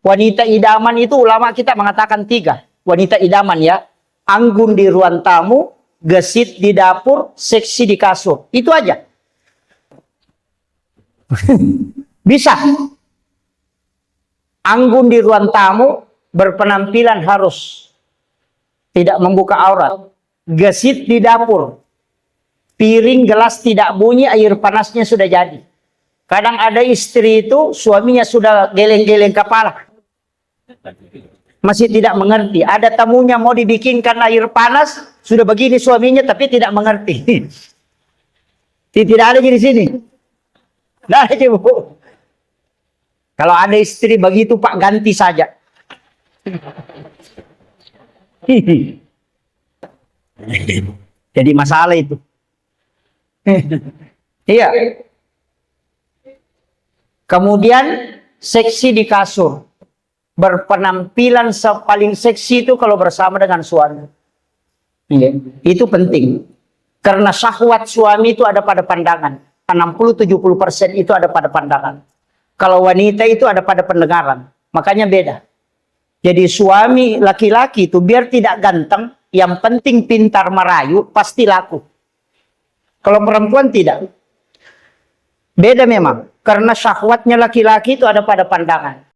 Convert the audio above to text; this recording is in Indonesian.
Wanita idaman itu ulama kita mengatakan 3. Wanita idaman ya. Anggun di ruang tamu, gesit di dapur, seksi di kasur. Itu aja. Bisa. Anggun di ruang tamu, berpenampilan harus tidak membuka aurat. Gesit di dapur. Piring, gelas tidak bunyi, air panasnya sudah jadi. Kadang ada istri itu, suaminya sudah geleng-geleng kepala. Masih tidak mengerti. Ada tamunya mau dibikinkan air panas, sudah begini suaminya tapi tidak mengerti. Tidak ada di sini. Tidak ada, Bu. Kalau ada istri begitu, Pak, ganti saja. Jadi masalah itu. Iya. Kemudian seksi di kasur. Berpenampilan paling seksi itu kalau bersama dengan suami. Itu penting. Karena syahwat suami itu ada pada pandangan. 60-70% itu ada pada pandangan. Kalau wanita itu ada pada pendengaran. Makanya beda. Jadi suami laki-laki itu biar tidak ganteng, yang penting pintar merayu, pasti laku. Kalau perempuan tidak. Beda memang. Karena syahwatnya laki-laki itu ada pada pandangan.